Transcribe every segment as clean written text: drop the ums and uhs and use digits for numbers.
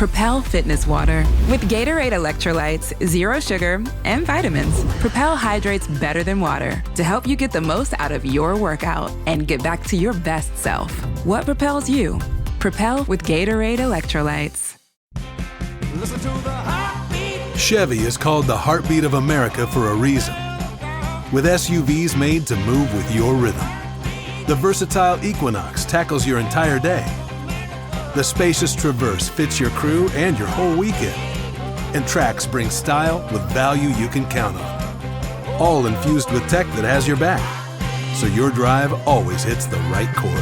Propel Fitness Water. With Gatorade electrolytes, zero sugar, and vitamins, Propel hydrates better than water to help you get the most out of your workout and get back to your best self. What propels you? Propel with Gatorade electrolytes. Listen to the heartbeat. Chevy is called the heartbeat of America for a reason. With SUVs made to move with your rhythm. The versatile Equinox tackles your entire day. The spacious Traverse fits your crew and your whole weekend. And Trax brings style with value you can count on. All infused with tech that has your back, so your drive always hits the right chord.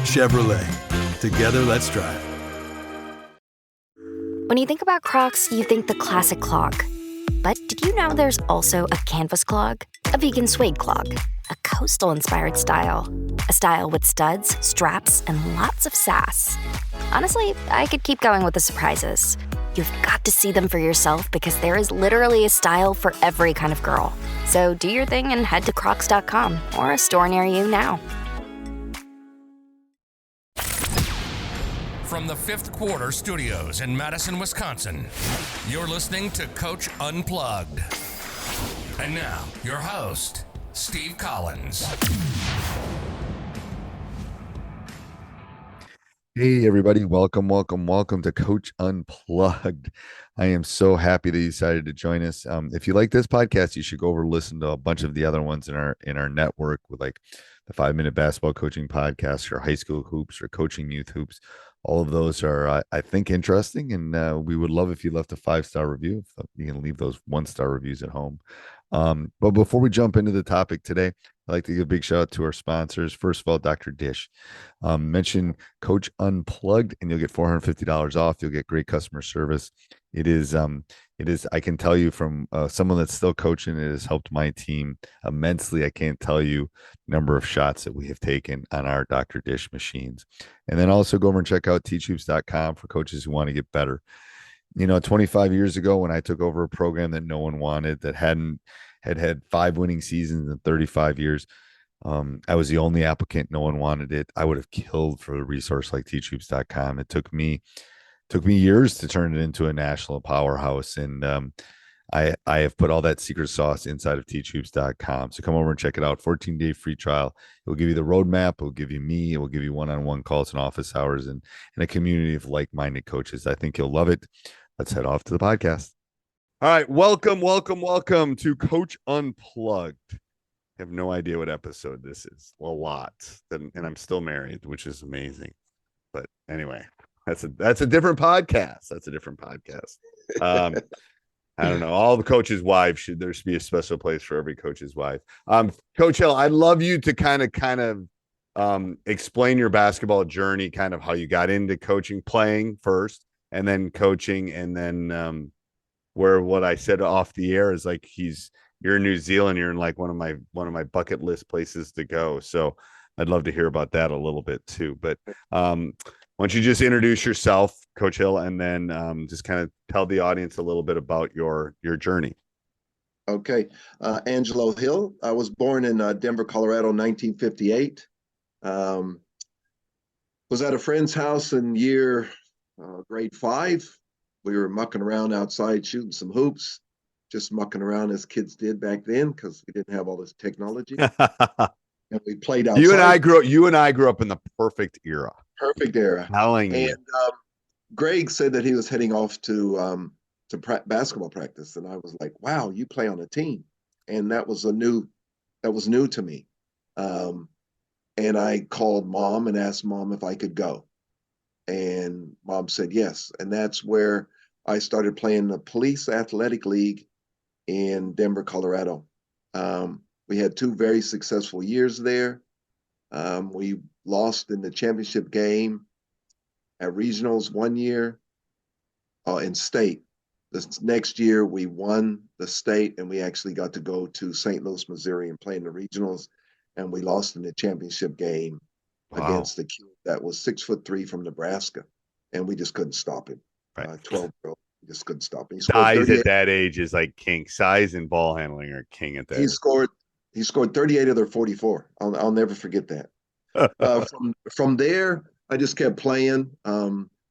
Chevrolet. Together, let's drive. When you think about Crocs, you think the classic clog. But did you know there's also a canvas clog? A vegan suede clog? A coastal-inspired style? A style with studs, straps, and lots of sass. Honestly, I could keep going with the surprises. You've got to see them for yourself because there is literally a style for every kind of girl. So do your thing and head to crocs.com or a store near you now. From the Fifth Quarter Studios in Madison, Wisconsin, you're listening to Coach Unplugged. And now, your host, Steve Collins. Hey, everybody. Welcome to Coach Unplugged. I am so happy that you decided to join us. If you like this podcast, you should go over and listen to a bunch of the other ones in our network with like the 5-Minute Basketball Coaching Podcast or High School Hoops or Coaching Youth Hoops. All of those are, I think, interesting, and we would love if you left a 5-star review. You can leave those 1-star reviews at home. But before we jump into the topic today, I'd like to give a big shout out to our sponsors. First of all, Dr. Dish. Mention Coach Unplugged, and you'll get $450 off. You'll get great customer service. It is, I can tell you from someone that's still coaching, it has helped my team immensely. I can't tell you the number of shots that we have taken on our Dr. Dish machines. And then also go over and check out teachhoops.com for coaches who want to get better. 25 years ago when I took over a program that no one wanted, that had 5 winning seasons in 35 years, I was the only applicant. No one wanted it. I would have killed for a resource like teachhoops.com. It took me years to turn it into a national powerhouse. And I have put all that secret sauce inside of teachhoops.com. So come over and check it out. 14-day free trial. It will give you the roadmap. It will give you me. It will give you one-on-one calls and office hours and a community of like-minded coaches. I think you'll love it. Let's head off to the podcast. All right. Welcome to Coach Unplugged. I have no idea what episode this is. A lot. And I'm still married, which is amazing. But anyway, that's a different podcast. I don't know. All the coaches' wives there should be a special place for every coach's wife. Coach Hill, I'd love you to kind of explain your basketball journey, kind of how you got into coaching, playing first, and then coaching, and then where what I said off the air is like you're in New Zealand, you're in like one of my bucket list places to go. So I'd love to hear about that a little bit too. But why don't you just introduce yourself, Coach Hill, and then just kind of tell the audience a little bit about your journey. Okay. Angelo Hill. I was born in Denver, Colorado, 1958. Was at a friend's house in grade 5. We were mucking around outside, shooting some hoops, just mucking around as kids did back then because we didn't have all this technology. And we played outside. You and I grew up in the perfect era. Perfect era. And Greg said that he was heading off to basketball practice, and I was like, "Wow, you play on a team," and that was new to me. And I called Mom and asked Mom if I could go, and Mom said yes, and that's where I started playing the Police Athletic League in Denver, Colorado. We had 2 very successful years there. We lost in the championship game at regionals one year, in state. This next year, we won the state, and we actually got to go to St. Louis, Missouri, and play in the regionals. And we lost in the championship game against the kid that was 6'3" from Nebraska, and we just couldn't stop him. Right. 12-year-old, we just couldn't stop him. Size at that age is like king. Size and ball handling are king at that. He scored 38 of their 44. I'll never forget that. From there, I just kept playing.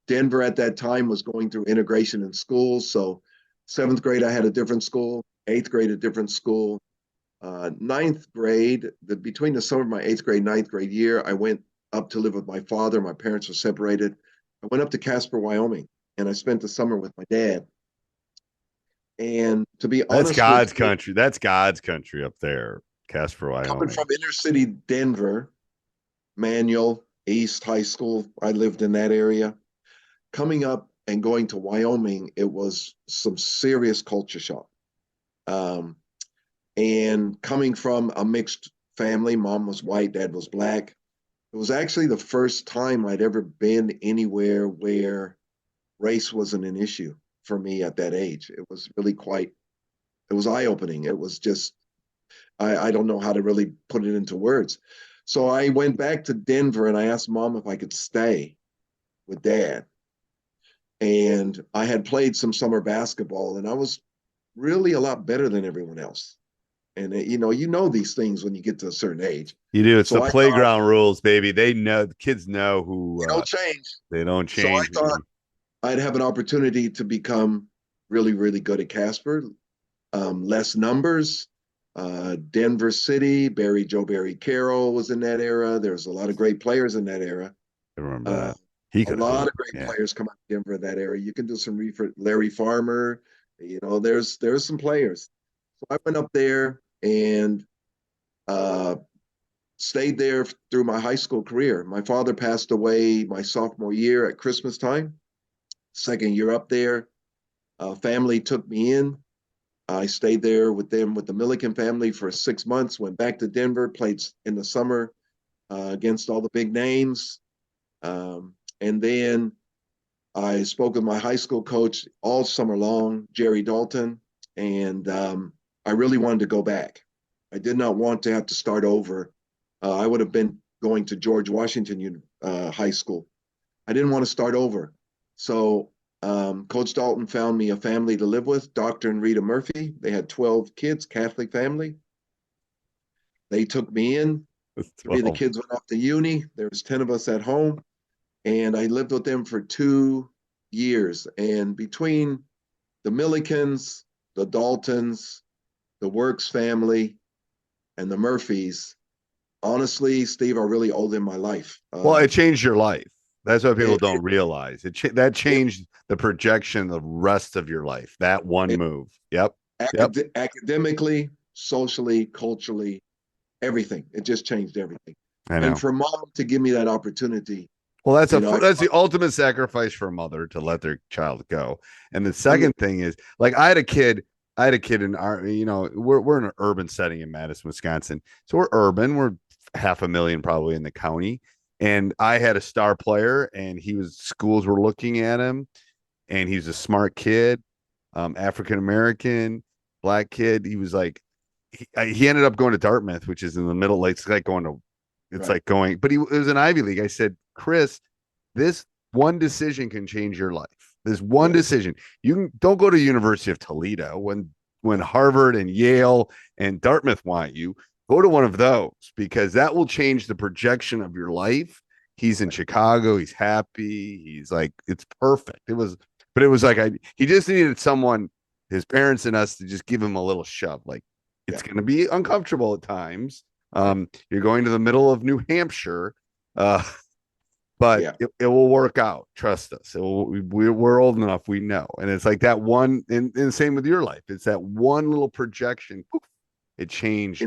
Denver at that time was going through integration in schools. So 7th grade, I had a different school, 8th grade, a different school. 9th grade, between the summer of my 8th grade, 9th grade year, I went up to live with my father. My parents were separated. I went up to Casper, Wyoming, and I spent the summer with my dad. And to be That's honest God's with you, country. That's God's country up there, Casper, coming Wyoming. from inner city Denver, Manual, East High School, I lived in that area. Coming up and going to Wyoming, it was some serious culture shock. And coming from a mixed family, mom was white, dad was black. It was actually the first time I'd ever been anywhere where race wasn't an issue for me at that age. It was really it was eye-opening. It was just, I don't know how to really put it into words. So I went back to Denver and I asked mom if I could stay with dad. And I had played some summer basketball and I was really a lot better than everyone else. And you know these things when you get to a certain age. You do. It's so the playground rules, baby. They know, the kids know who. They don't change. They don't change. So I thought I'd have an opportunity to become really, really good at Casper. Less numbers. Denver City, Joe Barry Carroll was in that era. There's a lot of great players in that era. I remember that. A lot of great players come out of Denver in that era. You can do some Larry Farmer. There's some players. So I went up there and stayed there through my high school career. My father passed away my sophomore year at Christmas time. Second year up there, family took me in. I stayed there with them, with the Milliken family for 6 months, went back to Denver, played in the summer against all the big names. And then I spoke with my high school coach all summer long, Jerry Dalton, and I really wanted to go back. I did not want to have to start over. I would have been going to George Washington High School. I didn't want to start over. So Coach Dalton found me a family to live with, Dr. and Rita Murphy. They had 12 kids, Catholic family. They took me in. 3 of the kids went off to uni. There was 10 of us at home. And I lived with them for 2 years. And between the Millikens, the Daltons, the Works family, and the Murphys, honestly, Steve, I really owe them my life. Well, it changed your life. That's what people don't realize. That changed the projection the rest of your life. That one move. Yep. Academically, socially, culturally, everything. It just changed everything. I know. And for mom to give me that opportunity. Well, that's the ultimate sacrifice for a mother, to let their child go. And the second thing is, like, I had a kid in our, we're in an urban setting in Madison, Wisconsin. So we're urban. We're 500,000 probably in the county. And I had a star player, and schools were looking at him, and he's a smart kid, African-American, black kid. He was like, he ended up going to Dartmouth, which is in the middle. It's like going to, but it was an Ivy League. I said, Chris, this one decision can change your life. This one decision. Don't go to the University of Toledo when Harvard and Yale and Dartmouth want you. Go to one of those, because that will change the projection of your life. He's in Chicago. He's happy. He's like, it's perfect. It was like, he just needed someone, his parents and us, to just give him a little shove. Like, it's going to be uncomfortable at times. You're going to the middle of New Hampshire, but it will work out. Trust us. We're old enough. We know. And it's like that one, and the same with your life. It's that one little projection. Poof, it changed.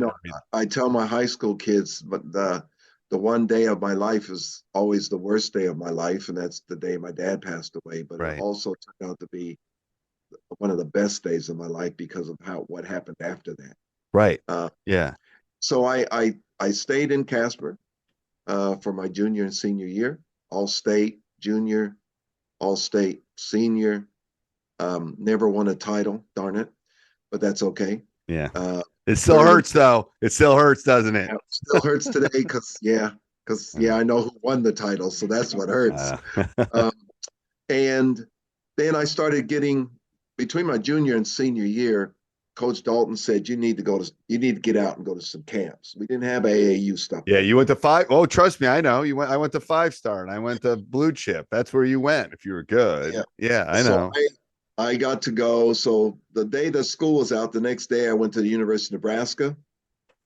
I tell my high school kids, but the one day of my life is always the worst day of my life, and that's the day my dad passed away. But it also turned out to be one of the best days of my life because of what happened after that. Right. So I stayed in Casper for my junior and senior year, all state, junior, all state, senior. Never won a title, darn it, but that's okay. Yeah. It still hurts, though. It still hurts, doesn't it? It still hurts today because I know who won the title, so that's what hurts. And then I started getting, between my junior and senior year, Coach Dalton said, you need to get out and go to some camps. We didn't have AAU stuff. Yeah, you went to 5. Oh, trust me, I know. I went to 5-star and I went to Blue Chip. That's where you went if you were good. Yeah, I know. So I got to go. So the day the school was out, the next day I went to the University of Nebraska,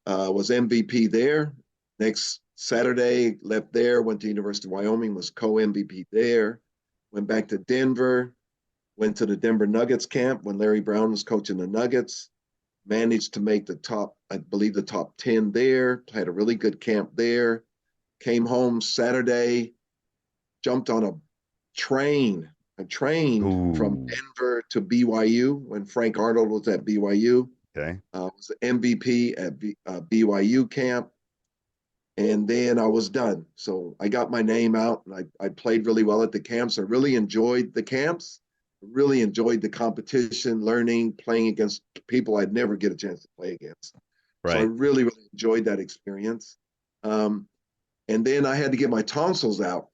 was MVP there. Next Saturday, left there, went to University of Wyoming, was co-MVP there. Went back to Denver, went to the Denver Nuggets camp when Larry Brown was coaching the Nuggets. Managed to make the top 10 there. Had a really good camp there. Came home Saturday, jumped on a train from Denver to BYU when Frank Arnold was at BYU. Okay. Was MVP at BYU camp. And then I was done. So I got my name out and I played really well at the camps. I really enjoyed the camps, really enjoyed the competition, learning, playing against people I'd never get a chance to play against. Right. So I really, really enjoyed that experience. And then I had to get my tonsils out.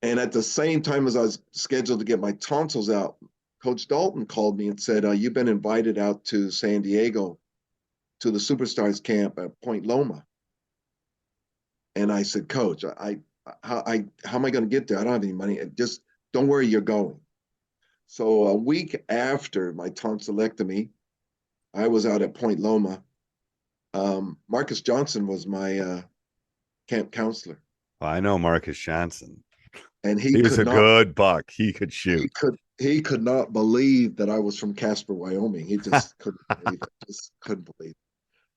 And at the same time as I was scheduled to get my tonsils out, Coach Dalton called me and said, you've been invited out to San Diego to the Superstars camp at Point Loma. And I said, Coach, how am I going to get there? I don't have any money. Just don't worry, you're going. So a week after my tonsillectomy, I was out at Point Loma. Marcus Johnson was my camp counselor. Well, I know Marcus Johnson. And he was a good buck. He could shoot. He could not believe that I was from Casper, Wyoming. He just couldn't believe it. Just couldn't believe it.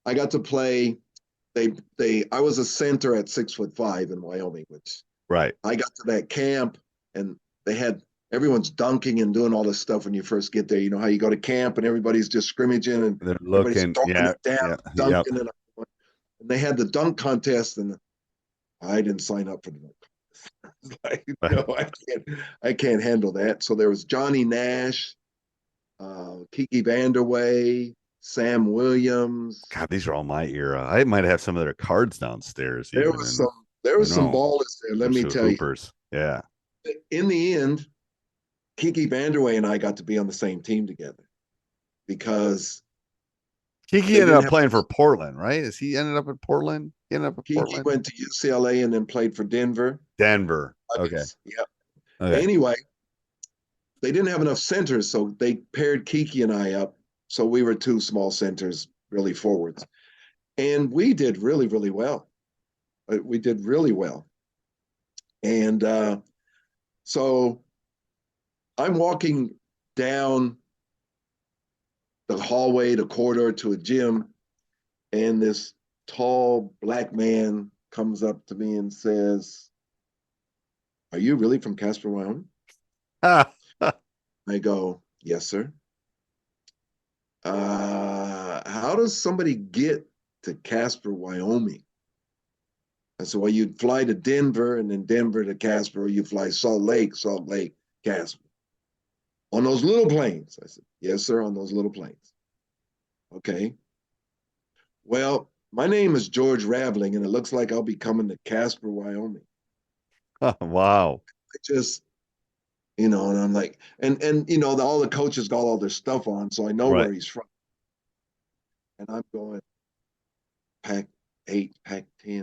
I got to play. I was a center at 6'5" in Wyoming, which right. I got to that camp and they had everyone's dunking and doing all this stuff when you first get there. You know how you go to camp and everybody's just scrimmaging and they're looking, it down, dunking, and they had the dunk contest and I didn't sign up for the dunk contest. Like, no, I can't handle that. So there was Johnny Nash, Kiki Vanderway, Sam Williams. God, these are all my era. I might have some of their cards downstairs. There was some ballers there. Let me tell hoopers. You. Yeah. In the end, Kiki Vanderway and I got to be on the same team together because Kiki ended up playing for Portland, right? He ended up at Portland? Kiki went to UCLA and then played for Denver. Okay. Yeah. Okay. Anyway, they didn't have enough centers, so they paired Kiki and I up. So we were two small centers, really forwards. And we did really, really well. We did really well. And so I'm walking down the hallway, the corridor to a gym, and this tall black man comes up to me and says, "Are you really from Casper, Wyoming?" I go, "Yes, sir." How does somebody get to Casper, Wyoming? I said, well, you'd fly to Denver and then Denver to Casper, or you fly Salt Lake, Casper. On those little planes? I said, yes, sir, on those little planes. Okay. Well, my name is George Raveling, and it looks like I'll be coming to Casper, Wyoming. Wow. I just, and I'm like, and all the coaches got all their stuff on, so I know where he's from. And I'm going, Pac-8, Pac-10.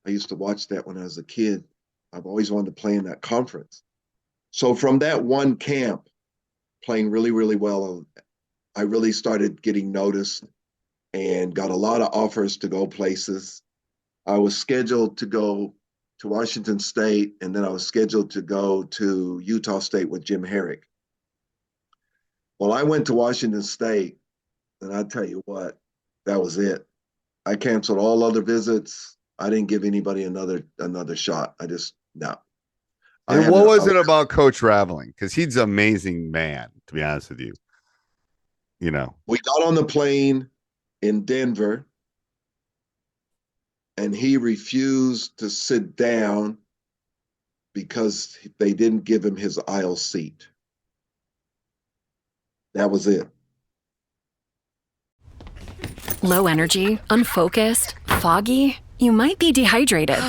I used to watch that when I was a kid. I've always wanted to play in that conference. So from that one camp, playing really, really well, I really started getting noticed and got a lot of offers to go places. I was scheduled to go to Washington State, and then I was scheduled to go to Utah State with Jim Herrick. Well, I went to Washington State, and I tell you what, that was it. I canceled all other visits. I didn't give anybody another shot. No. And what was it about Coach Raveling? Because he's an amazing man, to be honest with you. We got on the plane in Denver, and he refused to sit down because they didn't give him his aisle seat. That was it. Low energy, unfocused, foggy. You might be dehydrated.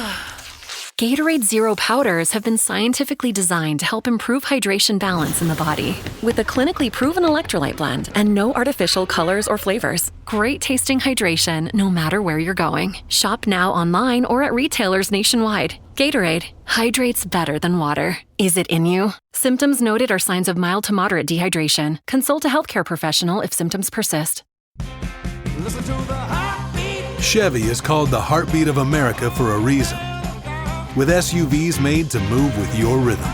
Gatorade Zero powders have been scientifically designed to help improve hydration balance in the body. With a clinically proven electrolyte blend and no artificial colors or flavors. Great tasting hydration no matter where you're going. Shop now online or at retailers nationwide. Gatorade, hydrates better than water. Is it in you? Symptoms noted are signs of mild to moderate dehydration. Consult a healthcare professional if symptoms persist. Listen to the heartbeat. Chevy is called the heartbeat of America for a reason. With SUVs made to move with your rhythm.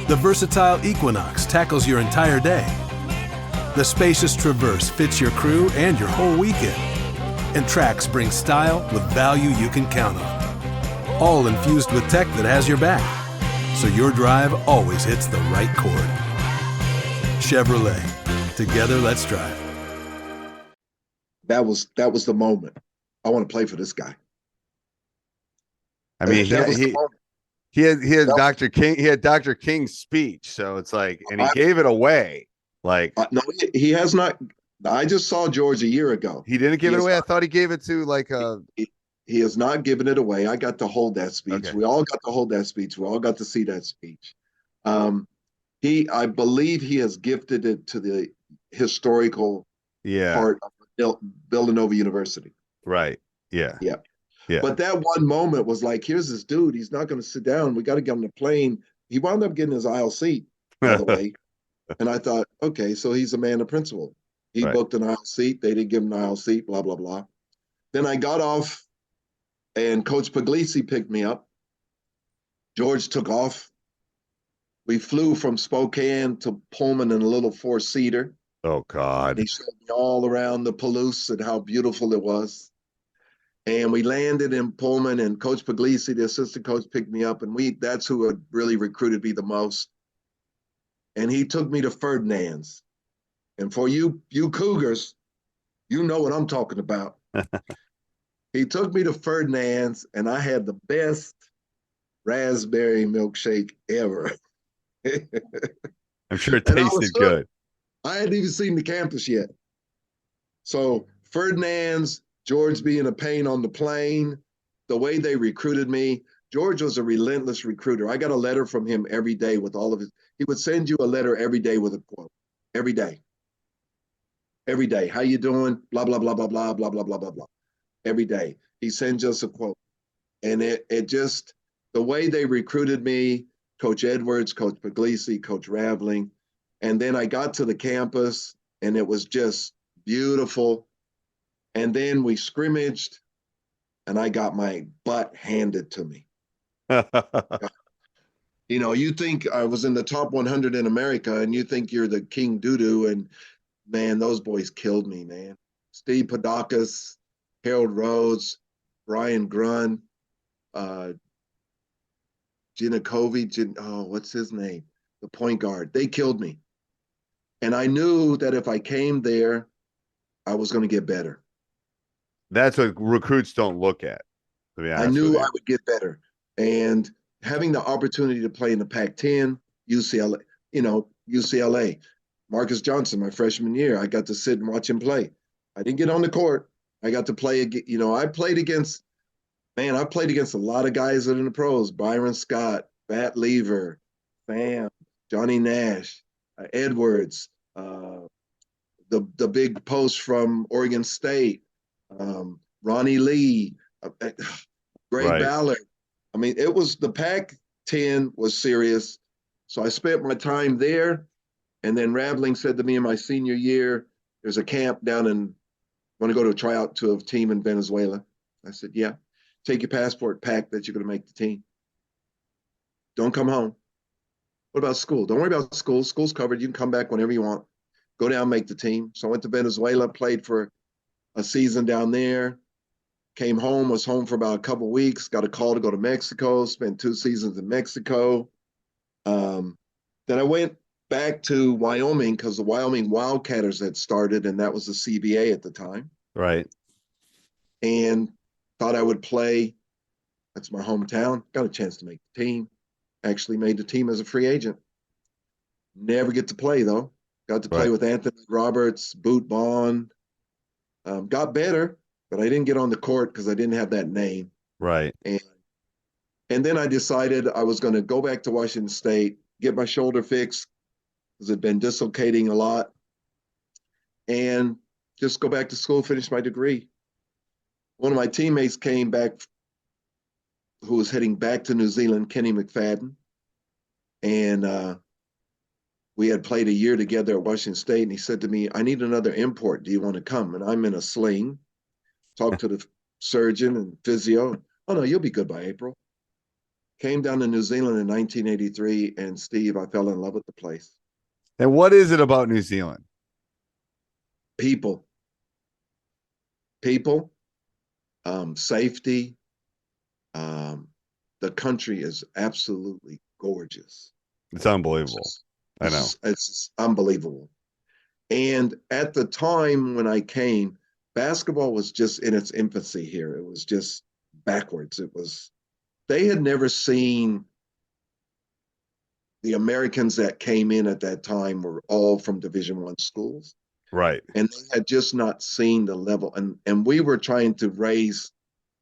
The versatile Equinox tackles your entire day. The spacious Traverse fits your crew and your whole weekend. And Trax brings style with value you can count on. All infused with tech that has your back, so your drive always hits the right chord. Chevrolet. Together, let's drive. That was the moment. I want to play for this guy. I mean, That was the moment. he had That- Dr. King. He had Dr. King's speech, so it's like, and he gave it away. Like, No, he has not. I just saw George a year ago. he didn't give He it has away. I not- thought he gave it to like a. He has not given it away. I got to hold that speech. Okay. We all got to hold that speech. We all got to see that speech. I believe he has gifted it to the historical part of Villanova University. Right. Yeah. Yeah. Yeah. But that one moment was like, here's this dude. He's not going to sit down. We got to get on the plane. He wound up getting his aisle seat, by the way. And I thought, okay, so he's a man of principle. He Right. booked an aisle seat. They didn't give him an aisle seat, blah, blah, blah. Then I got off, and Coach Puglisi picked me up. George took off. We flew from Spokane to Pullman in a little four-seater. Oh God. He showed me all around the Palouse and how beautiful it was. And we landed in Pullman, and Coach Puglisi, the assistant coach, picked me up, and that's who had really recruited me the most. And he took me to Ferdinand's. And for you Cougars, you know what I'm talking about. He took me to Ferdinand's, and I had the best raspberry milkshake ever. I'm sure it And I was tasted hooked. good. I hadn't even seen the campus yet. So Ferdinand's, George being a pain on the plane, the way they recruited me. George was a relentless recruiter. I got a letter from him every day with all of his. He would send you a letter every day with a quote. Every day. Every day. How you doing? Blah, blah, blah, blah, blah, blah, blah, blah, blah, blah. Every day. He sends us a quote. And it just, the way they recruited me, Coach Edwards, Coach Puglisi, Coach Raveling. And then I got to the campus, and it was just beautiful. And then we scrimmaged, and I got my butt handed to me. You know, you think I was in the top 100 in America, and you think you're the king doo-doo, and man, those boys killed me, man. Steve Podakis, Harold Rhodes, Brian Grun, Ginakovi, what's his name? The point guard. They killed me. And I knew that if I came there, I was going to get better. That's what recruits don't look at. To be honest, I knew with you. I would get better. And having the opportunity to play in the Pac-10, UCLA, Marcus Johnson, my freshman year, I got to sit and watch him play. I didn't get on the court. I got to play, I played against a lot of guys that are in the pros, Byron Scott, Bat Lever, Bam, Johnny Nash, Edwards, the big post from Oregon State, Ronnie Lee, Gray Ballard. I mean, it was the Pac-10 was serious. So I spent my time there. And then Raveling said to me in my senior year, there's a camp down in, want to go to a tryout to a team in Venezuela. I said, yeah, take your passport, pack that you're going to make the team. Don't come home. What about school? Don't worry about school. School's covered. You can come back whenever you want. Go down, make the team. So I went to Venezuela, played for a season down there, came home, was home for about a couple of weeks, got a call to go to Mexico, spent 2 seasons in Mexico. Then I went back to Wyoming because the Wyoming Wildcatters had started, and that was the CBA at the time. Right. And thought I would play. That's my hometown. Got a chance to make the team. Actually made the team as a free agent. Never get to play, though. Got to play with Anthony Roberts, Boot Bond. Got better, but I didn't get on the court because I didn't have that name. Right. And then I decided I was going to go back to Washington State, get my shoulder fixed because it had been dislocating a lot, and just go back to school, finish my degree. One of my teammates came back who was heading back to New Zealand, Kenny McFadden, and we had played a year together at Washington State, and he said to me, I need another import. Do you want to come? And I'm in a sling, talked to the surgeon and physio. Oh, no, you'll be good by April. Came down to New Zealand in 1983, and Steve, I fell in love with the place. And what is it about New Zealand? People, safety. The country is absolutely gorgeous. It's unbelievable. I know. It's unbelievable. And at the time when I came, basketball was just in its infancy here. It was just backwards. They had never seen, the Americans that came in at that time were all from Division I schools. Right. And they had just not seen the level. And we were trying to raise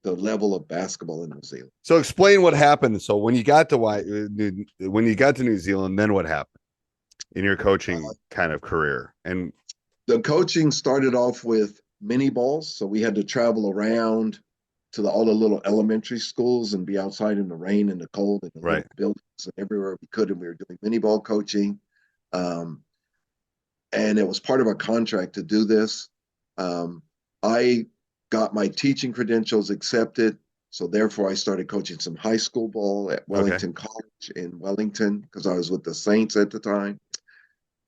the level of basketball in New Zealand. So explain what happened. So when you got to New Zealand, then what happened in your coaching kind of career? And the coaching started off with mini balls. So we had to travel around to all the little elementary schools and be outside in the rain and the cold and the little buildings and everywhere we could. And we were doing mini ball coaching. And it was part of our contract to do this. I got my teaching credentials accepted. So therefore I started coaching some high school ball at Wellington College in Wellington because I was with the Saints at the time.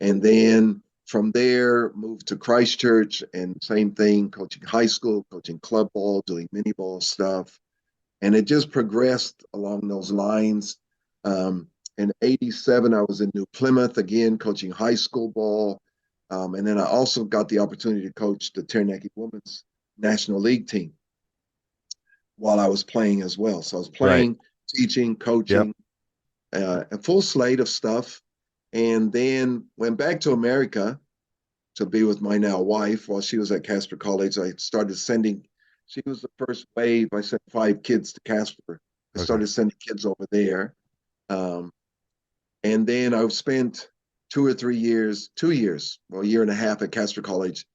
And then from there moved to Christchurch and same thing, coaching high school, coaching club ball, doing mini ball stuff. And it just progressed along those lines. In 87, I was in New Plymouth again, coaching high school ball. And then I also got the opportunity to coach the Taranaki Women's National League team while I was playing as well. So I was playing, teaching, coaching, a full slate of stuff. And then went back to America to be with my now wife while she was at Casper College. I started sending, she was the first wave. I sent 5 kids to Casper. I started sending kids over there. And then I've spent 2 or 3 years, 2 years, well, a year and a half at Casper College.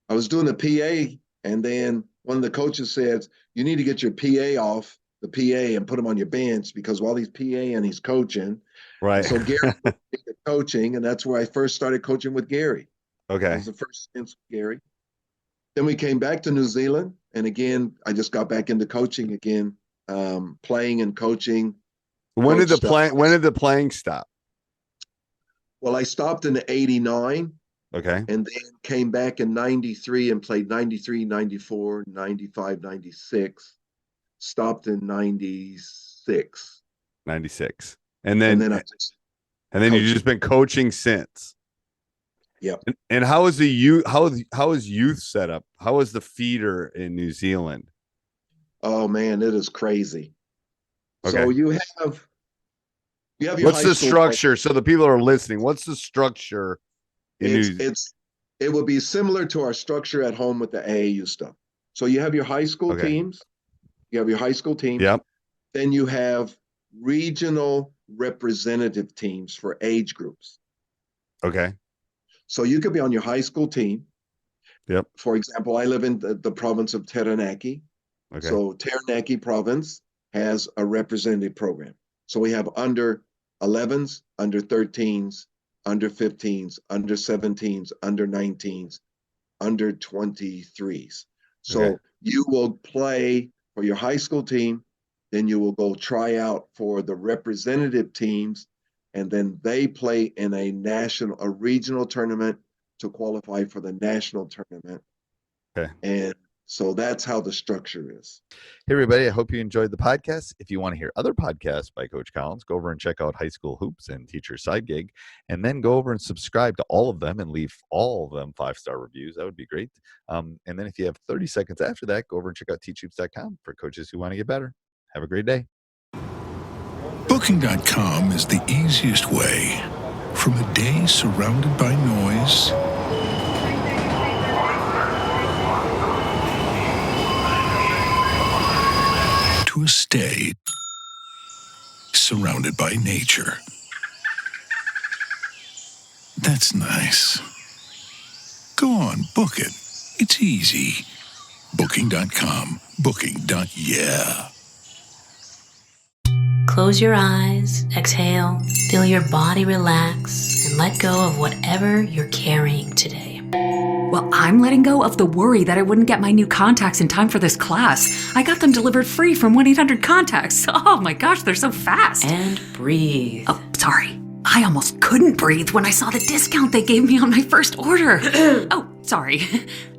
I was doing the PA, and then one of the coaches said, you need to get your PA off the PA and put him on your bench because while he's PA and he's coaching. Right. So Gary did coaching, and that's where I first started coaching with Gary. Okay. That was the first stint with Gary. Then we came back to New Zealand, and again, I just got back into coaching again, playing and coaching. When did the playing stop? Well, I stopped in 89. Okay. And then came back in 93 and played 93, 94, 95, 96. Stopped in 96. 96. And then you've just been coaching since. Yep. And how is the youth? How is youth set up? How is the feeder in New Zealand? Oh man, it is crazy. Okay. So you have your what's the structure? So the people are listening. What's the structure? It will be similar to our structure at home with the AAU stuff. So you have your high school teams. You have your high school team. Yep. Then you have regional representative teams for age groups. Okay. So you could be on your high school team. Yep. For example, I live in the province of Taranaki. Okay. So Taranaki province has a representative program. So we have under 11s, under 13s, under 15s, under 17s, under 19s, under 23s. So you will play for your high school team, then you will go try out for the representative teams, and then they play in a regional tournament to qualify for the national tournament. Okay. And so that's how the structure is. Hey, everybody. I hope you enjoyed the podcast. If you want to hear other podcasts by Coach Collins, go over and check out High School Hoops and Teacher Side Gig, and then go over and subscribe to all of them and leave all of them 5-star reviews. That would be great. And then if you have 30 seconds after that, go over and check out teachhoops.com for coaches who want to get better. Have a great day. Booking.com is the easiest way from a day surrounded by noise to a stay surrounded by nature. That's nice. Go on, book it. It's easy. Booking.com. Booking.yeah. Close your eyes, exhale, feel your body relax, and let go of whatever you're carrying today. Well, I'm letting go of the worry that I wouldn't get my new contacts in time for this class. I got them delivered free from 1-800-CONTACTS. Oh my gosh, they're so fast. And breathe. Oh, sorry. I almost couldn't breathe when I saw the discount they gave me on my first order. Oh, sorry.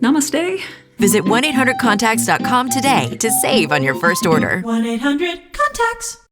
Namaste. Visit 1-800-CONTACTS.com today to save on your first order. 1-800-CONTACTS.